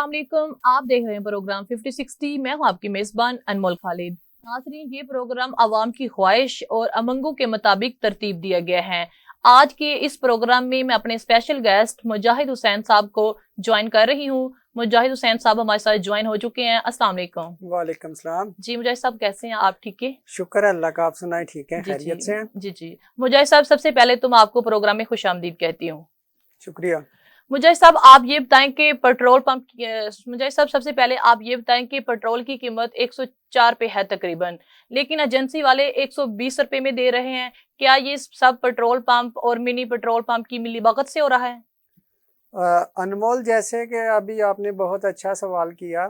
अस्सलाम वालेकुम। आप देख रहे हैं प्रोग्राम 50-60। मैं हूं आपकी मेजबान अनमोल खालिद। नाज़रीन, ये प्रोग्राम आवाम की ख्वाहिश और अमंगों के मुताबिक तरतीब दिया गया है। आज के इस प्रोग्राम में मैं अपने स्पेशल गेस्ट मुजाहिद हुसैन साहब को ज्वाइन कर रही हूँ। मुजाहिद हुसैन साहब हमारे साथ ज्वाइन हो चुके हैं। अस्सलाम वालेकुम। वालेकुम सलाम। जी मुजाहिद साहब, कैसे हैं आप? ठीक है शुक्र है अल्लाह का, आप सुनाए? ठीक है, जी जी। खैरियत से हैं? जी मुजाहिद साहब, सबसे पहले तो मैं आपको प्रोग्राम में खुशामदीद कहती हूँ। शुक्रिया। मुजाहिद साहब, आप ये बताएं कि पेट्रोल पंप मुजाहिद साहब, सबसे पहले आप ये बताएं कि पेट्रोल की कीमत 104 पे है तकरीबन, लेकिन एजेंसी वाले 120 रुपए में दे रहे हैं। क्या ये सब पेट्रोल पंप और मिनी पेट्रोल पंप की मिलीभगत से हो रहा है? अनमोल, जैसे कि अभी आपने बहुत अच्छा सवाल किया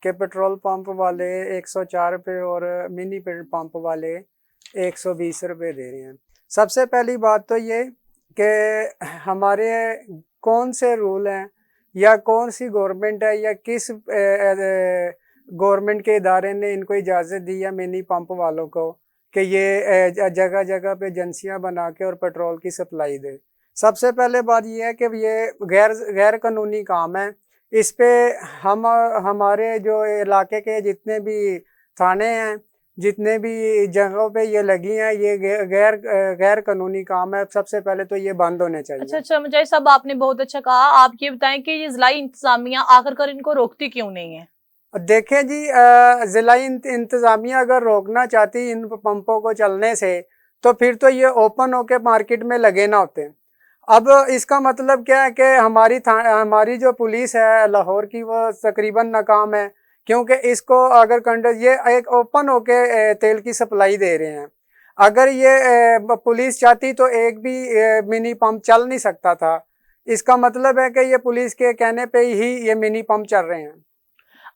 कि पेट्रोल पंप वाले 104 रुपये और मिनी पेट्रोल पंप वाले 120 रुपये दे रहे हैं। सबसे पहली बात तो ये कि हमारे कौन से रूल हैं या कौन सी गवर्नमेंट है या किस गवर्नमेंट के इदारे ने इनको इजाज़त दी है मिनी पंप वालों को कि ये जगह जगह पे एजेंसियां बना के और पेट्रोल की सप्लाई दे। सबसे पहले बात यह है कि ये गैर गैर कानूनी काम है। इस पे हम हमारे जो इलाके के जितने भी थाने हैं, जितने भी जगहों पे ये लगी हैं, ये गैर गैर कानूनी काम है। सबसे पहले तो ये बंद होने चाहिए। अच्छा मुजाहिद साहब, आपने बहुत अच्छा कहा। आप ये बताएं कि ये जिला इंतजामिया आखिरकार इनको रोकती क्यों नहीं है? देखें जी, ज़िला इंतज़ामिया अगर रोकना चाहती इन पंपों को चलने से, तो फिर तो ये ओपन होके मार्केट में लगे ना होते। अब इसका मतलब क्या है कि हमारी जो पुलिस है लाहौर की, वो तकरीबन नाकाम है, क्योंकि इसको अगर ये एक ओपन होके तेल की सप्लाई दे रहे हैं। अगर ये पुलिस चाहती तो एक भी मिनी पंप चल नहीं सकता था। इसका मतलब है कि ये पुलिस के कहने पे ही ये मिनी पंप चल रहे हैं।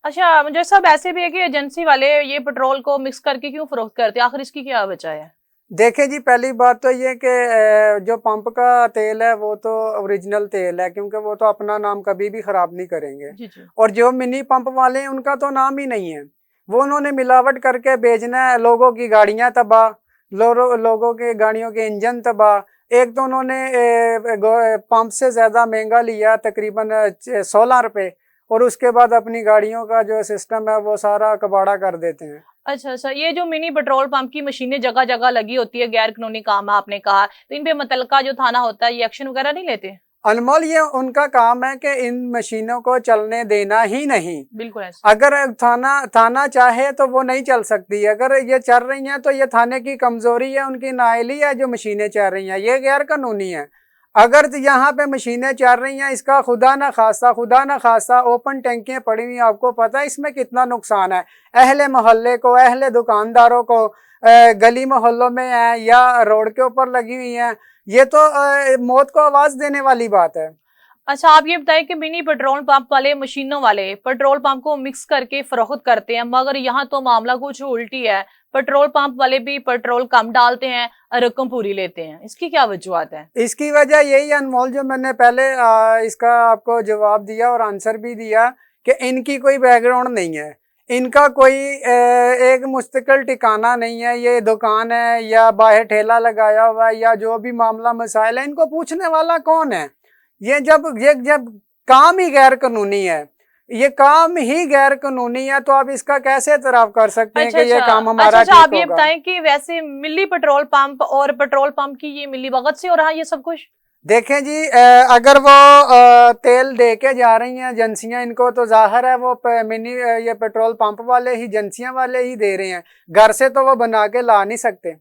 अच्छा मुझे सब ऐसे भी है कि एजेंसी वाले ये पेट्रोल को मिक्स करके क्यों फरोख्त करते हैं? आखिर इसकी क्या वजह है? देखें जी, पहली बात तो ये कि जो पंप का तेल है वो तो ओरिजिनल तेल है, क्योंकि वो तो अपना नाम कभी भी ख़राब नहीं करेंगे। जी जी। और जो मिनी पंप वाले हैं उनका तो नाम ही नहीं है। वो उन्होंने मिलावट करके बेचना है। लोगों की गाड़ियां तबाह, लोगों के गाड़ियों के इंजन तबाह। एक तो उन्होंने पंप से ज़्यादा महंगा लिया, तकरीबन 16 रुपये, और उसके बाद अपनी गाड़ियों का जो सिस्टम है वो सारा कबाड़ा कर देते हैं। अच्छा, ये जो मिनी पेट्रोल पंप की मशीनें जगह जगह लगी होती है, गैर कानूनी काम है आपने कहा, तो इन पे मुतलका जो थाना होता है ये एक्शन वगैरह नहीं लेते? अनमोल, ये उनका काम है कि इन मशीनों को चलने देना ही नहीं। बिल्कुल ऐसे। अगर थाना चाहे तो वो नहीं चल सकती। अगर ये चल रही हैं तो ये थाने की कमजोरी है, उनकी नाअहली है जो मशीनें चल रही हैं, ये गैर कानूनी है। अगर यहाँ पे मशीनें चल रही हैं, इसका खुदा ना खास्ता ओपन टंकियां पड़ी हुई, आपको पता है इसमें कितना नुकसान है अहले मोहल्ले को, अहले दुकानदारों को। गली मोहल्लों में है या रोड के ऊपर लगी हुई है, ये तो मौत को आवाज देने वाली बात है। अच्छा, आप ये बताएं कि मिनी पेट्रोल पंप वाले मशीनों वाले पेट्रोल पंप को मिक्स करके फरोख्त करते हैं, मगर यहाँ तो मामला कुछ उल्टी है। पेट्रोल पंप वाले भी पेट्रोल कम डालते हैं और रकम पूरी लेते हैं। इसकी क्या वजूहत है? इसकी वजह यही अनमोल, जो मैंने पहले इसका आपको जवाब दिया और आंसर भी दिया कि इनकी कोई बैकग्राउंड नहीं है। इनका कोई एक मुस्तकिल ठिकाना नहीं है। ये दुकान है या बाहर ठेला लगाया हुआ है या जो भी मामला मसाइल है, इनको पूछने वाला कौन है? ये जब काम ही गैर कानूनी है, ये काम ही गैर कानूनी है, तो आप इसका कैसे एतराफ कर सकते हैं कि ये काम हमारा ठीक आप ये होगा? बताएं कि वैसे मिली पेट्रोल पंप और पेट्रोल पंप की ये मिली भगत से हो रहा है ये सब कुछ? देखें जी, अगर वो तेल दे के जा रही हैं एजेंसियां इनको, तो जाहिर है वो मिनी ये पेट्रोल पंप वाले ही, एजेंसियां वाले ही दे रहे हैं। घर से तो वो बना के ला नहीं सकते।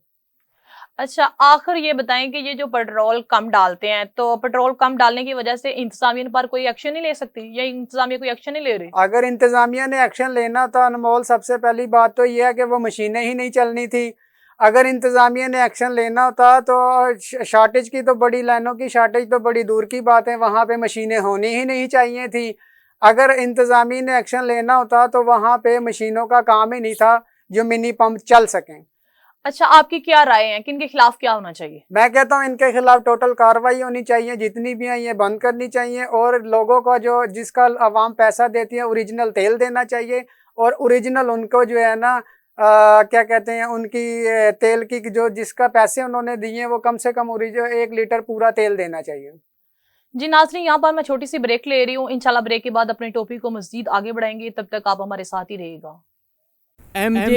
अच्छा, आखिर ये बताएं कि ये जो पेट्रोल कम डालते हैं, तो पेट्रोल कम डालने की वजह से इंतजामिया पर कोई एक्शन नहीं ले सकती, या इंतजामिया कोई एक्शन नहीं ले रही? अगर इंतजामिया ने एक्शन लेना था अनमोल, सबसे पहली बात तो ये है कि वो मशीनें ही नहीं चलनी थी। अगर इंतजामिया ने एक्शन लेना होता तो शॉर्टेज की तो बड़ी, लाइनों की शॉर्टेज तो बड़ी दूर की बात है, वहाँ पे मशीनें होनी ही नहीं चाहिए थी। अगर इंतजामिया ने एक्शन लेना होता तो वहाँ पे मशीनों का काम ही नहीं था जो मिनी पंप चल सकें। अच्छा, आपकी क्या राय है कि इनके खिलाफ क्या होना चाहिए? मैं कहता हूँ इनके खिलाफ टोटल कार्रवाई होनी चाहिए, जितनी भी है ये बंद करनी चाहिए, और लोगों को जो जिसका आवाम पैसा देती है ओरिजिनल तेल देना चाहिए, और ओरिजिनल उनको जो है ना क्या कहते हैं, उनकी तेल की जो जिसका पैसे उन्होंने दिए वो कम से कम ओरिजिनल 1 लीटर पूरा तेल देना चाहिए। जी नाज़रीन, यहाँ पर मैं छोटी सी ब्रेक ले रही हूँ। इंशाल्लाह ब्रेक के बाद अपने टॉपिक को मज़ीद आगे बढ़ाएंगे। तब तक आप हमारे साथ ही रहिएगा। MJ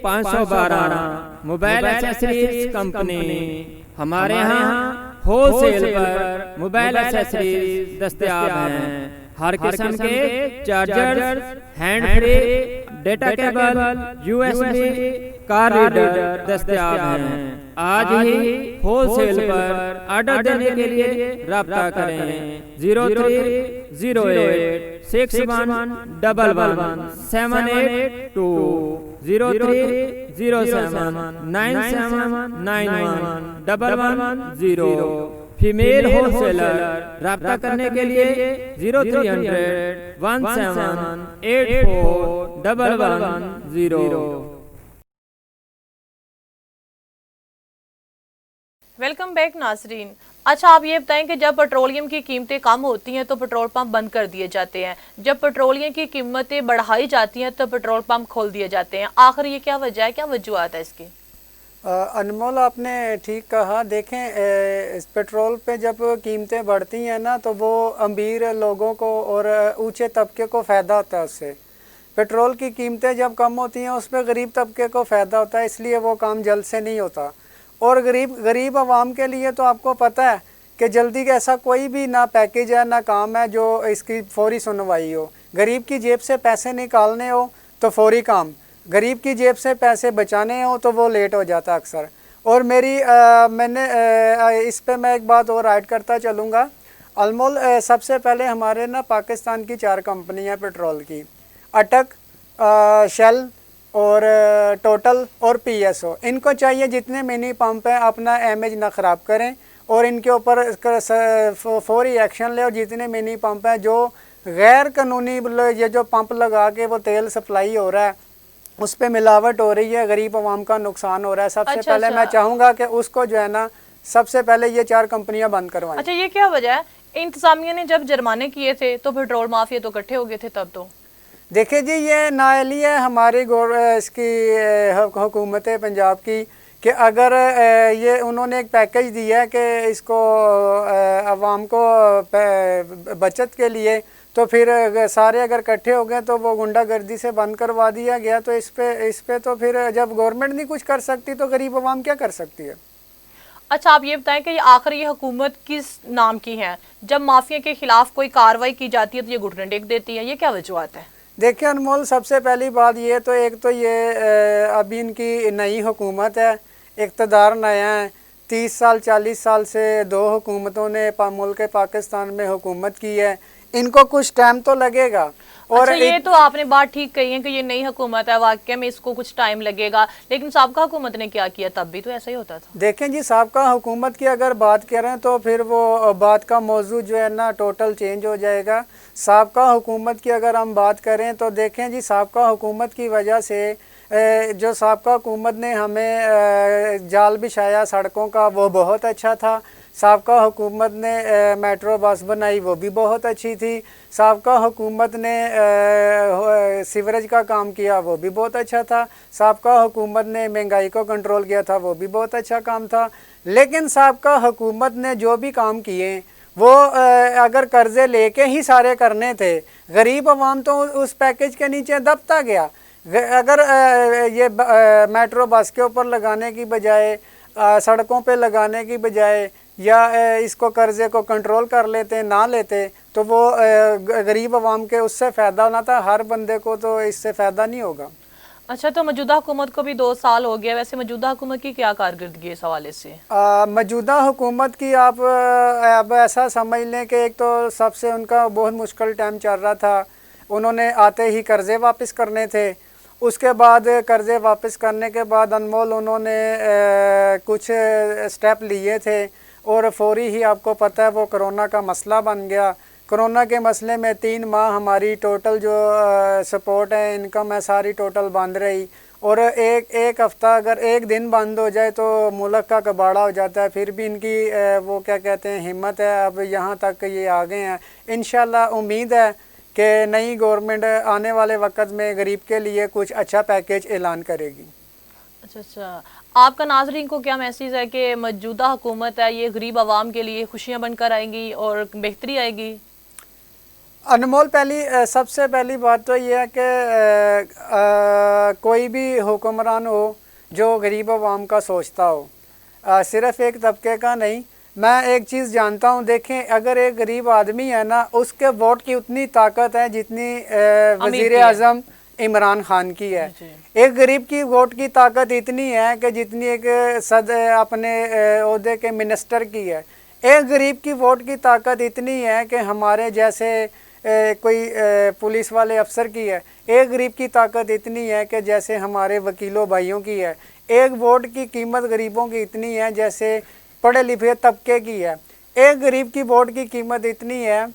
512 मोबाइल एक्सेसरीज कंपनी, हमारे यहाँ होलसेल पर मोबाइल एक्सेसरीज दस्तयाब हैं। हर किस्म के charger, hand free, data cable, USB, car reader दस्तयाब हैं। आज ही होलसेल पर ऑर्डर देने के लिए राब्ता करें 030861111782 030797911110। फीमेल होलसेलर राब्ता करने के लिए 030017841110। वेलकम बैक नाजरीन। अच्छा, आप ये बताएं कि जब पेट्रोलियम की कीमतें कम होती हैं तो पेट्रोल पंप बंद कर दिए जाते हैं, जब पेट्रोलियम की कीमतें बढ़ाई जाती हैं तो पेट्रोल पंप खोल दिए जाते हैं। आखिर ये क्या वजह है, क्या वजूहत है इसकी? अनमोल, आपने ठीक कहा। देखें, इस पेट्रोल पे जब कीमतें बढ़ती हैं ना तो वो अमीर लोगों को और ऊंचे तबके को फ़ायदा होता है उससे। पेट्रोल की कीमतें जब कम होती हैं उसमें गरीब तबके को फ़ायदा होता है, इसलिए वो काम जल्द से नहीं होता। और गरीब आवाम के लिए तो आपको पता है कि जल्दी का ऐसा कोई भी ना पैकेज है ना काम है जो इसकी फौरी सुनवाई हो। गरीब की जेब से पैसे निकालने हो तो फौरी काम, गरीब की जेब से पैसे बचाने हो तो वो लेट हो जाता अक्सर। और इस पे मैं एक बात और ऐड करता चलूँगा। अनमोल, सबसे पहले हमारे ना पाकिस्तान की 4 कंपनियाँ पेट्रोल की, अटक, शेल और टोटल और PSO। इनको चाहिए जितने मिनी पंप हैं अपना इमेज ना ख़राब करें और इनके ऊपर फौरी एक्शन ले। और जितने मिनी पंप हैं जो गैर कानूनी ये जो पंप लगा के वो तेल सप्लाई हो रहा है उस पर मिलावट हो रही है, गरीब आवाम का नुकसान हो रहा है। सबसे पहले मैं चाहूँगा कि उसको जो है ना सबसे पहले ये 4 कंपनियाँ बंद करवाएं। अच्छा, ये क्या वजह है? इंतजामिया ने जब जुर्माने किए थे तो पेट्रोल माफिया तो इकट्ठे हो गए थे तब तो। देखिए जी, ये नाअहली है हमारी इसकी हुकूमत पंजाब की कि अगर ये उन्होंने एक पैकेज दिया है कि इसको आवाम को बचत के लिए, तो फिर सारे अगर इकट्ठे हो गए तो वो गुंडागर्दी से बंद करवा दिया गया। तो इस पे तो फिर जब गवर्नमेंट नहीं कुछ कर सकती तो गरीब आवाम क्या कर सकती है? अच्छा, आप ये बताएं कि आखिर ये हुकूमत किस नाम की है? जब माफिया के खिलाफ कोई कार्रवाई की जाती है तो ये घुटने टेक देती है, ये क्या वजूहत है? देखिए अनमोल, सबसे पहली बात ये तो एक तो ये अभी इनकी नई हुकूमत है, इक़्तिदार नया है। 30 साल 40 साल से 2 हुकूमतों ने मुल्क पाकिस्तान में हुकूमत की है, इनको कुछ टाइम तो लगेगा। और अच्छा, ये तो आपने बात ठीक कही है कि ये नई हुकूमत है, वाकई में इसको कुछ टाइम लगेगा, लेकिन साबका हुकूमत ने क्या किया? तब भी तो ऐसा ही होता था। देखें जी, साबका हुकूमत की अगर बात करें तो फिर वो बात का मौजू जो है ना टोटल चेंज हो जाएगा। साबका हुकूमत की अगर हम बात करें तो देखें जी, साबका हुकूमत की वजह से जो साबका हुकूमत ने हमें जाल बिछाया सड़कों का वो बहुत अच्छा था। साबका हुकूमत ने मेट्रो बस बनाई वो भी बहुत अच्छी थी। साबका हुकूमत ने सीवरेज का काम किया वो भी बहुत अच्छा था। साबका हुकूमत ने महंगाई को कंट्रोल किया था वो भी बहुत अच्छा काम था। लेकिन साबका हुकूमत ने जो भी काम किए वो अगर कर्ज़े लेके ही सारे करने थे, गरीब आवाम तो उस पैकेज के नीचे दबता गया। अगर ये मेट्रो बस के ऊपर लगाने की बजाय, सड़कों पे लगाने की बजाय या इसको कर्ज़े को कंट्रोल कर लेते ना लेते तो वो गरीब आवाम के उससे फ़ायदा होना था। हर बंदे को तो इससे फ़ायदा नहीं होगा। अच्छा, तो मौजूदा हुकूमत को भी 2 साल हो गया, वैसे मौजूदा हुकूमत की क्या कारकर्दगी है इस हवाले से? मौजूदा हुकूमत की आप अब ऐसा समझ लें कि एक तो सबसे उनका बहुत मुश्किल टाइम चल रहा था। उन्होंने आते ही कर्ज़े वापस करने थे, उसके बाद कर्ज़े वापस करने के बाद अनमोल उन्होंने कुछ स्टेप लिए थे और फौरी ही आपको पता है वो कोरोना का मसला बन गया। कोरोना के मसले में 3 माह हमारी टोटल जो सपोर्ट है, इनकम है, सारी टोटल बंद रही। और एक हफ़्ता अगर एक दिन बंद हो जाए तो मुल्क का कबाड़ा हो जाता है। फिर भी इनकी वो क्या कहते हैं हिम्मत है, अब यहाँ तक ये आ गए हैं। इंशाल्लाह उम्मीद है कि नई गवर्नमेंट आने वाले वक्त में गरीब के लिए कुछ अच्छा पैकेज ऐलान करेगी। अच्छा अच्छा, आपका नाज़रीन को क्या मैसेज है कि मौजूदा हुकूमत है ये गरीब आवाम के लिए खुशियां बनकर आएंगी और बेहतरी आएगी? अनमोल, सबसे पहली बात तो यह है कि कोई भी हुक्मरान हो जो गरीब आवाम का सोचता हो, सिर्फ़ एक तबके का नहीं। मैं एक चीज़ जानता हूँ, देखें, अगर एक गरीब आदमी है ना, उसके वोट की उतनी ताकत है जितनी वज़ीर आज़म इमरान खान की है। एक गरीब की वोट की ताकत इतनी है कि जितनी एक अपने ओहदे के मिनिस्टर की है। एक गरीब की वोट की ताकत इतनी है कि हमारे जैसे कोई पुलिस वाले अफसर की है। एक गरीब की ताकत इतनी है कि जैसे हमारे वकीलों भाइयों की है। एक वोट की कीमत गरीबों की इतनी है जैसे पढ़े लिखे तबके की है। एक गरीब की वोट की कीमत इतनी है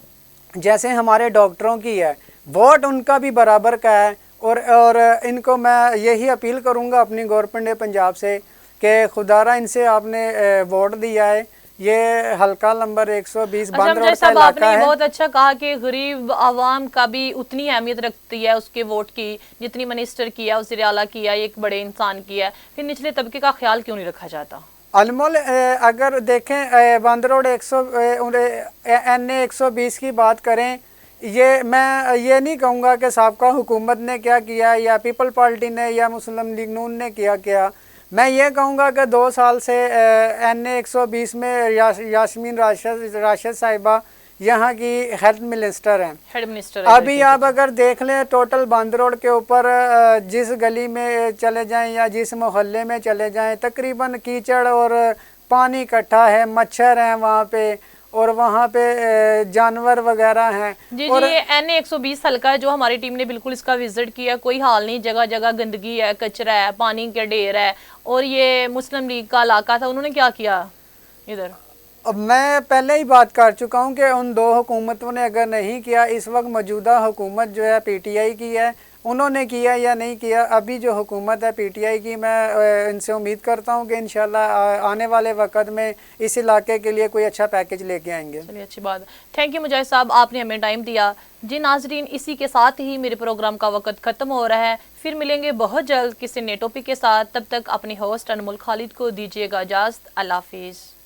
जैसे हमारे डॉक्टरों की है। वोट उनका भी बराबर का है। और इनको मैं यही अपील करूंगा अपनी गवर्नमेंट पंजाब से कि खुदारा इनसे आपने वोट दिया है। ये हल्का नंबर 120 बंद रोड का इलाका है। बहुत अच्छा कहा कि गरीब आवाम का भी उतनी अहमियत रखती है उसके वोट की जितनी मिनिस्टर की है, वज़ीर आला की है, एक बड़े इंसान की है। फिर निचले तबके का ख्याल क्यों नहीं रखा जाता? अनमोल, अगर देखें बंद रोड NA 120 की बात करें, मैं ये नहीं कहूँगा कि साबका हुकूमत ने क्या किया या पीपल पार्टी ने या मुस्लिम लीग नून ने किया। मैं ये कहूँगा कि 2 साल से NA 120 में यास्मीन राशिद साहिबा यहाँ की हेल्थ मिनिस्टर हैं, हेड मिनिस्टर। अभी आप अगर देख लें टोटल बंद रोड के ऊपर जिस गली में चले जाएं या जिस मोहल्ले में चले जाएं, तकरीबन कीचड़ और पानी इकट्ठा है, मच्छर हैं वहाँ पे, और वहाँ पे जानवर वगैरह हैं। जी और जी, ये NA 120 हल्का है जो हमारी टीम ने बिल्कुल इसका विजिट किया। कोई हाल नहीं, जगह जगह गंदगी है, कचरा है, पानी के ढेर है। और ये मुस्लिम लीग का इलाका था, उन्होंने क्या किया इधर? अब मैं पहले ही बात कर चुका हूँ कि उन 2 हुकूमतों ने अगर नहीं किया, इस वक्त मौजूदा हुकूमत जो है PTI की है, उन्होंने किया या नहीं किया। अभी जो हुकूमत है PTI की, मैं इनसे उम्मीद करता हूँ कि इंशाल्लाह आने वाले वक्त में इस इलाके के लिए कोई अच्छा पैकेज लेके आएंगे। चलिए, अच्छी बात। थैंक यू मुजाहिद साहब, आपने हमें टाइम दिया। जी नाजरीन, इसी के साथ ही मेरे प्रोग्राम का वक्त ख़त्म हो रहा है। फिर मिलेंगे बहुत जल्द किसी नए टॉपिक के साथ। तब तक अपने होस्ट अनमोल खालिद को दीजिएगा इजाज़त। अल्लाह हाफिज़।